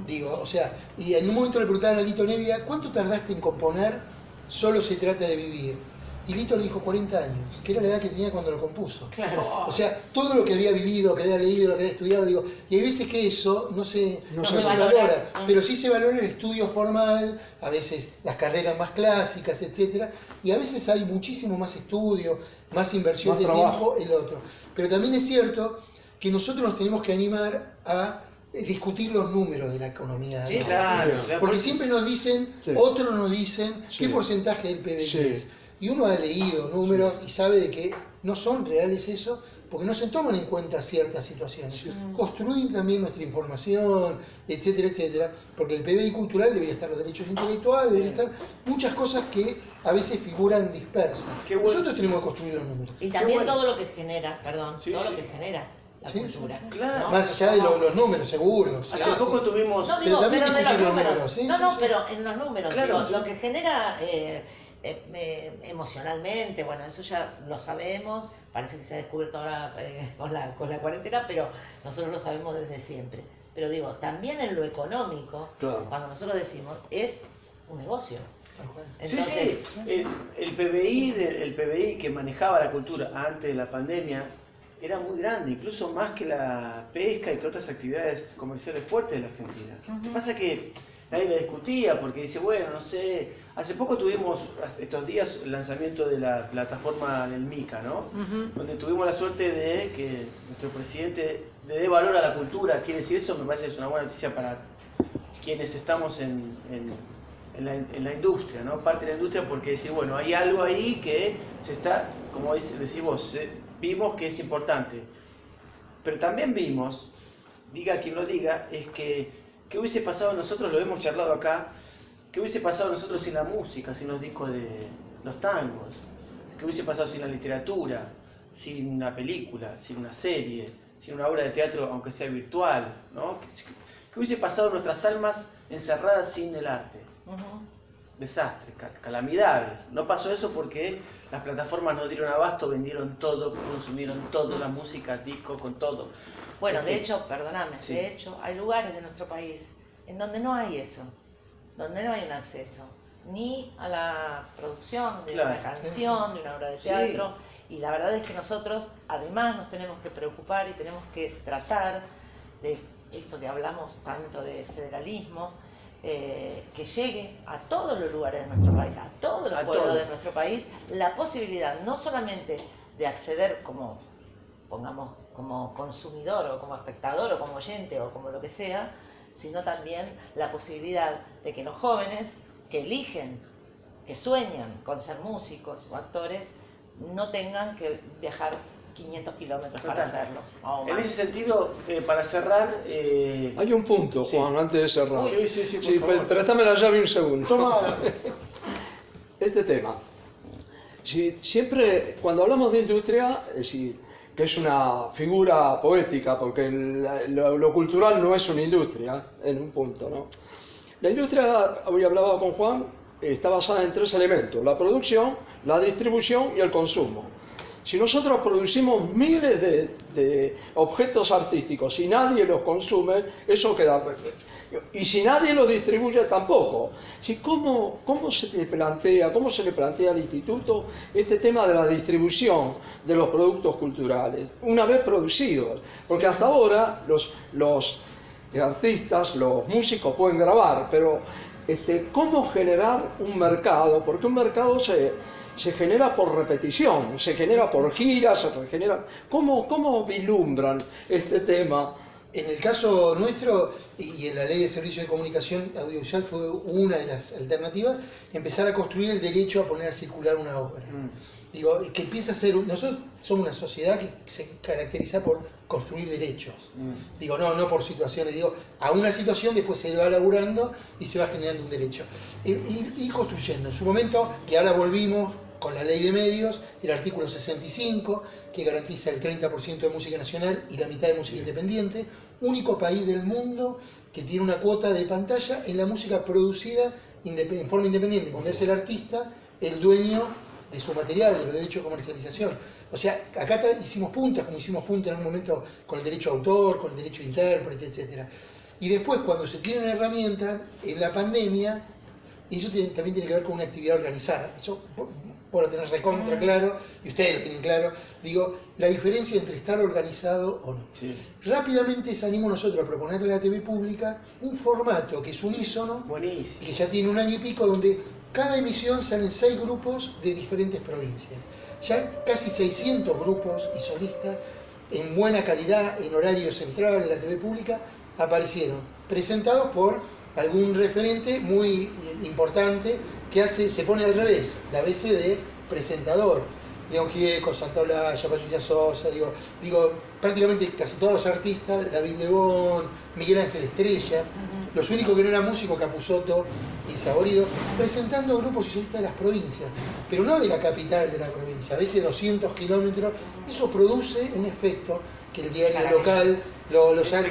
Digo, o sea, y en un momento le preguntaban a Lito Nevia, ¿cuánto tardaste en componer Solo se trata de vivir? Y Lito le dijo 40 años, que era la edad que tenía cuando lo compuso. Claro. O sea, todo lo que había vivido, que había leído, lo que había estudiado, digo, y hay veces que eso no se valora, pero sí se valora el estudio formal, a veces las carreras más clásicas, etcétera, y a veces hay muchísimo más estudio, más inversión de tiempo, el otro. Pero también es cierto que nosotros nos tenemos que animar a discutir los números de la economía. Sí, claro. Porque siempre nos dicen, otros nos dicen, qué porcentaje del PBI es. Y uno ha leído números y sabe de que no son reales eso, porque no se toman en cuenta ciertas situaciones. Construir también nuestra información, etcétera, etcétera, porque el PBI cultural debería estar los derechos intelectuales, debería estar muchas cosas que a veces figuran dispersas. Nosotros tenemos que construir los números. Y también todo lo que genera, todo lo que genera la cultura. Claro. Más allá de los números, seguros. Hace poco tuvimos... No, digo, pero pero de los números. Pero en los números, claro. digo, lo que genera emocionalmente, bueno, eso ya lo sabemos, parece que se ha descubierto ahora con la cuarentena, pero nosotros lo sabemos desde siempre. Pero digo, también en lo económico, cuando nosotros decimos, es un negocio. Entonces, el PBI que manejaba la cultura antes de la pandemia era muy grande, incluso más que la pesca y que otras actividades comerciales fuertes de la Argentina. Lo que pasa es que nadie lo discutía porque dice, bueno, no sé, hace poco tuvimos estos días el lanzamiento de la plataforma del MICA, ¿no? Donde tuvimos la suerte de que nuestro presidente le dé valor a la cultura. Quiere decir, eso me parece que es una buena noticia para quienes estamos en la industria, ¿no? Parte de la industria, porque decir, bueno, hay algo ahí que se está, como decís vos, vimos que es importante. Pero también vimos, diga quien lo diga, es que ¿qué hubiese pasado nosotros? Lo hemos charlado acá. ¿Qué hubiese pasado nosotros sin la música, sin los discos de los tangos? ¿Qué hubiese pasado sin la literatura, sin una película, sin una serie, sin una obra de teatro, aunque sea virtual, ¿no? ¿Qué hubiese pasado en nuestras almas encerradas sin el arte? Desastres, calamidades. No pasó eso porque las plataformas no dieron abasto, vendieron todo, consumieron todo, la música, discos, con todo. Bueno, de hecho, perdóname, de hecho, hay lugares de nuestro país en donde no hay eso, donde no hay un acceso ni a la producción de una canción, de una obra de teatro, y la verdad es que nosotros además nos tenemos que preocupar y tenemos que tratar de esto que hablamos tanto de federalismo, que llegue a todos los lugares de nuestro país, a todos los pueblos de nuestro país, la posibilidad no solamente de acceder como, pongamos, como consumidor o como espectador o como oyente o como lo que sea, sino también la posibilidad de que los jóvenes que eligen, que sueñan con ser músicos o actores, no tengan que viajar 500 kilómetros para hacerlos. En ese sentido, para cerrar... Hay un punto, Juan, antes de cerrar. Sí, por favor. Préstame la llave un segundo. Toma. Este tema. Siempre, cuando hablamos de industria, es decir, que es una figura poética, porque lo cultural no es una industria, en un punto, ¿no? La industria, hoy hablaba con Juan, está basada en 3 elementos: la producción, la distribución y el consumo. Si nosotros producimos miles de objetos artísticos y nadie los consume, eso queda... Y si nadie los distribuye tampoco. ¿Cómo se le plantea al instituto este tema de la distribución de los productos culturales, una vez producidos? Porque hasta ahora los artistas, los músicos pueden grabar, pero cómo generar un mercado, porque un mercado se genera por repetición, se genera por giras, se genera... ¿Cómo vislumbran este tema? En el caso nuestro, y en la Ley de Servicios de Comunicación Audiovisual fue una de las alternativas, empezar a construir el derecho a poner a circular una obra. Digo, que empieza a ser... Nosotros somos una sociedad que se caracteriza por construir derechos. Digo, no por situaciones. Digo, a una situación después se va laburando y se va generando un derecho. Y construyendo. En su momento, que ahora volvimos con la Ley de Medios, el artículo 65, que garantiza el 30% de música nacional y la mitad de música independiente. Único país del mundo que tiene una cuota de pantalla en la música producida en forma independiente, cuando es el artista el dueño de su material, de los derechos de comercialización. O sea, acá hicimos puntas, como hicimos puntas en algún momento con el derecho de autor, con el derecho de intérprete, etc. Y después, cuando se tienen herramientas, en la pandemia, y eso también tiene que ver con una actividad organizada. Eso por lo tener recontra claro, y ustedes lo tienen claro, digo, la diferencia entre estar organizado o no. Sí. Rápidamente salimos nosotros a proponerle a la TV pública un formato que es unísono, Buenísimo. y que ya tiene un año y pico, donde cada emisión salen 6 grupos de diferentes provincias. Ya casi 600 grupos y solistas en buena calidad, en horario central, en la TV pública, aparecieron, presentados por algún referente muy importante que se pone al revés, la ABC de presentador. León Gieco, Santa Olalla, Patricia Sosa, digo, prácticamente casi todos los artistas, David Lebón, Miguel Ángel Estrella, los únicos que no eran músicos, Capusotto y Saborido, presentando grupos y solistas de las provincias, pero no de la capital de la provincia, a veces 200 kilómetros. Eso produce un efecto que el diario local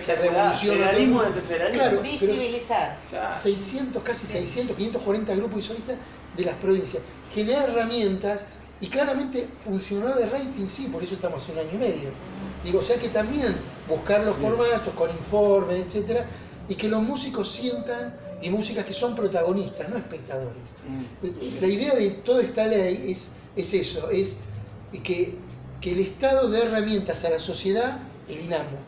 se revoluciona. Federalismo entre federalismo. Claro, Visibilizar. Claro. 600, casi 600, 540 grupos y solistas de las provincias. Genera herramientas y claramente funcionó de rating, sí, por eso estamos hace un año y medio. Digo, o sea que también buscar los formatos con informes, etcétera, y que los músicos sientan, y músicas que son protagonistas, no espectadores. La idea de toda esta ley es eso, es que el Estado dé herramientas a la sociedad, el INAMU,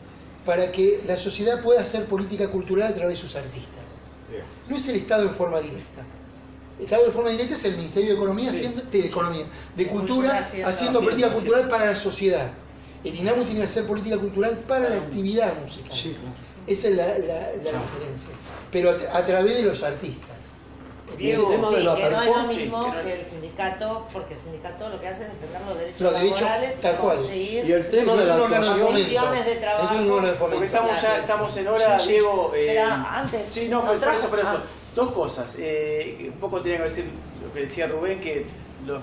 para que la sociedad pueda hacer política cultural a través de sus artistas. No es el Estado en forma directa. El Estado de forma directa es el Ministerio de Economía, de Cultura, haciendo política cultural para la sociedad. El INAMU tiene que hacer política cultural para la actividad musical. Sí, claro. Esa es la diferencia. Pero a través de los artistas. Diego, el tema Sí, de la que no es lo mismo Sí, que el sindicato, porque el sindicato lo que hace es defender los derechos Los derechos, laborales tal y cual. conseguir Y el tema de la actuación. condiciones de trabajo. Porque estamos en hora, Sí, sí. Diego. Pero antes, Sí, no, ¿no por eso. trajo? Dos cosas. Un poco tenía que decir lo que decía Rubén, que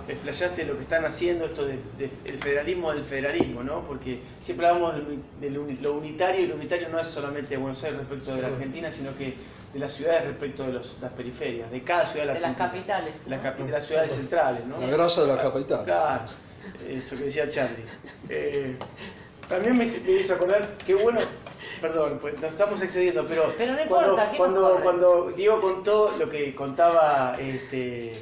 explayaste lo que están haciendo, esto del federalismo del federalismo, ¿no? Porque siempre hablamos de lo unitario, y lo unitario no es solamente de Buenos Aires respecto de la Argentina, sino que de las ciudades respecto de las periferias, de cada ciudad de la De las Argentina. capitales. De las ciudades centrales, ¿no? La grasa de la capital. Claro, eso que decía Charlie. También me hizo acordar, qué bueno, perdón, pues nos estamos excediendo, pero no importa, cuando Diego contó lo que contaba,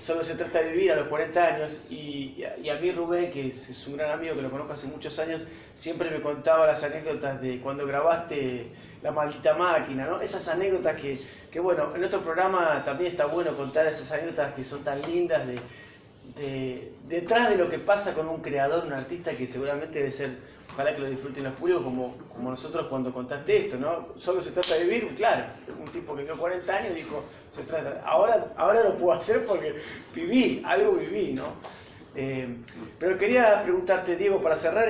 Solo se trata de vivir a los 40 años, y a mí Rubén, que es un gran amigo que lo conozco hace muchos años, siempre me contaba las anécdotas de cuando grabaste La Maldita Máquina, ¿no? Esas anécdotas que bueno, en nuestro programa también está bueno contar esas anécdotas que son tan lindas detrás de lo que pasa con un creador, un artista que seguramente debe ser, ojalá que lo disfruten los públicos como nosotros cuando contaste esto, ¿no? Solo se trata de vivir, claro, un tipo que tiene 40 años dijo, ahora lo puedo hacer porque algo viví, ¿no? Pero quería preguntarte, Diego, para cerrar,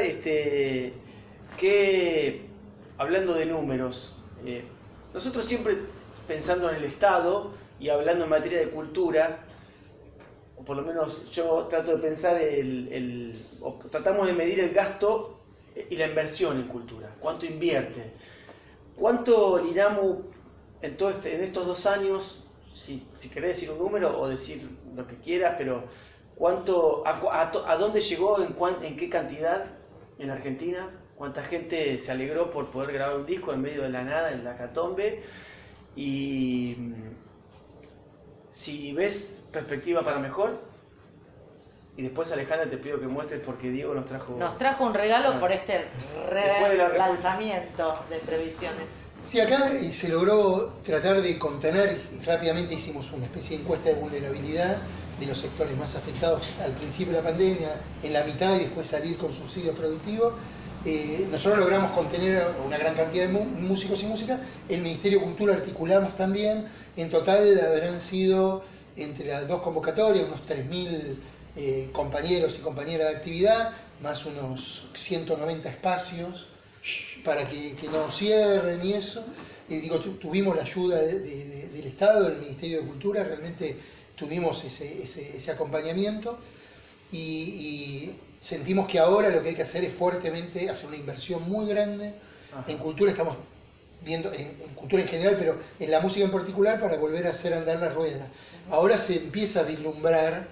hablando de números, nosotros siempre pensando en el Estado y hablando en materia de cultura, o por lo menos yo trato de pensar o tratamos de medir el gasto y la inversión en cultura. ¿Cuánto invierte? ¿Cuánto el INAMU en estos 2 años, si querés decir un número o decir lo que quieras, pero a dónde llegó, en qué cantidad en Argentina? ¿Cuánta gente se alegró por poder grabar un disco en medio de la nada, en la hecatombe? Y si ves perspectiva para mejor. Y después, Alejandra, te pido que muestres porque Diego nos trajo un regalo por este Después de la lanzamiento de Entrevisiones. Sí, acá se logró tratar de contener, y rápidamente hicimos una especie de encuesta de vulnerabilidad de los sectores más afectados al principio de la pandemia, en la mitad y después salir con subsidios productivos. Nosotros logramos contener a una gran cantidad de músicos y músicas. El Ministerio de Cultura articulamos también. En total habrán sido entre las dos convocatorias unos 3.000 compañeros y compañeras de actividad, más unos 190 espacios para que no cierren y eso. Tuvimos la ayuda del Estado, del Ministerio de Cultura, realmente tuvimos ese acompañamiento y sentimos que ahora lo que hay que hacer es fuertemente hacer una inversión muy grande. Ajá. En cultura estamos viendo, en cultura en general, pero en la música en particular, para volver a hacer andar la rueda. Ahora se empieza a vislumbrar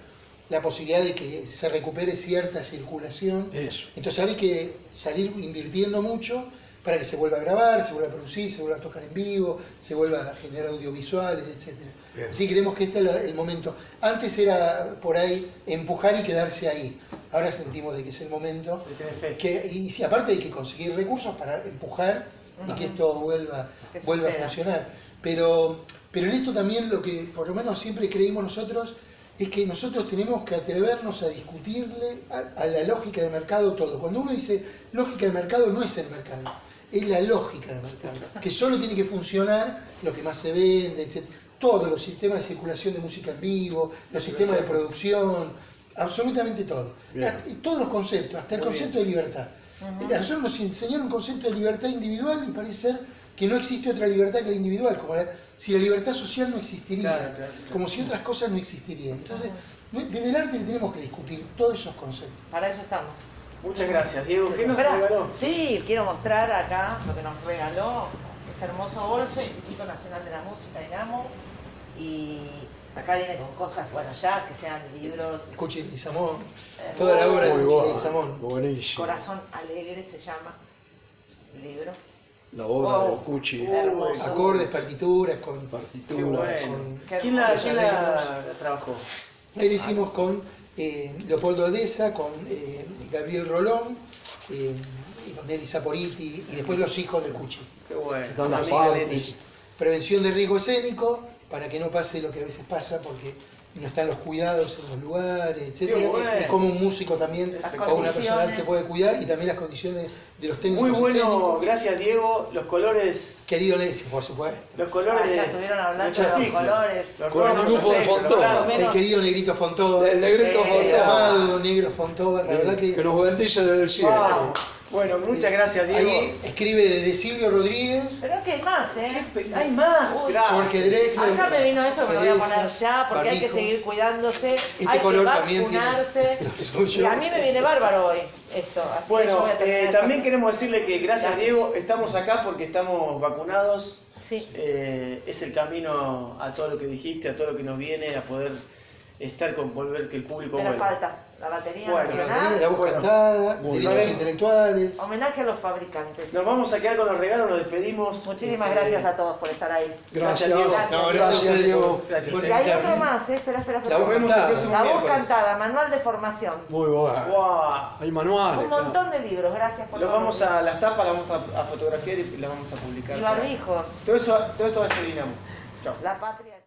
la posibilidad de que se recupere cierta circulación. Eso. Entonces ahora hay que salir invirtiendo mucho para que se vuelva a grabar, se vuelva a producir, se vuelva a tocar en vivo, se vuelva a generar audiovisuales, etc. Bien. Así creemos que este es el momento. Antes era por ahí empujar y quedarse ahí. Ahora sentimos de que es el momento. Y si aparte hay que conseguir recursos para empujar y que esto vuelva a funcionar. Pero en esto también lo que por lo menos siempre creímos nosotros es que nosotros tenemos que atrevernos a discutirle a la lógica de mercado todo. Cuando uno dice lógica de mercado, no es el mercado, es la lógica de mercado, que solo tiene que funcionar lo que más se vende, etc. Todos los sistemas de circulación de música en vivo, los sistemas de producción, absolutamente todo. Y todos los conceptos, hasta el concepto de libertad. A nosotros nos enseñaron un concepto de libertad individual y parece ser que no existe otra libertad que la individual, como si la libertad social no existiría, como si otras cosas no existirían. Entonces, desde el arte tenemos que discutir todos esos conceptos. Para eso estamos. Muchas gracias, Diego. ¿Qué nos regaló? Sí, quiero mostrar acá lo que nos regaló este hermoso bolso, Instituto Nacional de la Música, INAMU. Y acá viene con cosas, bueno, ya que sean libros. Cuchi Leguizamón, toda la obra de Cuchi Leguizamón. Buenísimo. Corazón Alegre se llama el libro. La obra de Cuchi. Hermoso. Acordes, partituras, con partituras. Bueno. ¿Quién la trabajó? Ahí lo hicimos con Leopoldo Odessa, con Gabriel Rolón, y con Nelly Saporiti, y después los hijos de Cuchi. Qué bueno. Están las partes. Prevención de riesgo escénico, para que no pase lo que a veces pasa, porque no están los cuidados en los lugares, etc. Bueno. Y como un músico también o una persona se puede cuidar, y también las condiciones de los técnicos. Muy bueno, escénicos. Gracias Diego. Los colores. Querido Nelly, por supuesto. Los colores. Ya estuvieron hablando de los colores. Con el grupo de Fontova. El querido Negrito Fontova. El Negrito El Fontova. amado Negro Fontova, la verdad que nos bendice desde el cielo. Wow. Bueno, muchas gracias, Diego. Ahí escribe desde Silvio Rodríguez, Pero es que hay más, ¿eh? Hay más. Jorge Drexler. Acá me vino esto que me lo voy a Teresa, poner ya, porque hay que Barbijo. seguir cuidándose. Este hay color que también tiene vacunarse. lo suyo. Y a mí me viene bárbaro hoy esto. Así que yo Bueno, voy a terminar también esto. queremos decirle que gracias, Gracias. Diego, estamos acá porque estamos vacunados. Sí. Es el camino a todo lo que dijiste, a todo lo que nos viene, a poder estar con volver que el público Pero vuelva. falta la batería Bueno, nacional. La voz Bueno. cantada, Muy derechos bien. intelectuales. Homenaje a los fabricantes. Nos vamos a quedar con los regalos, nos despedimos. Muchísimas gracias a todos por estar ahí. Gracias, Diego. No, Gracias, Diego. Gracias. Bueno, Y hay ya, otro bien. más, espera. La voz vemos el cantada. próximo La voz miércoles. cantada, manual de formación. Muy bueno. Wow. Hay manuales. Un montón de libros, gracias por Los todo. vamos a, las tapas las vamos a fotografiar y las vamos a publicar. Y barbijos. Todo esto va a estar Dinamo. Chao. La patria es...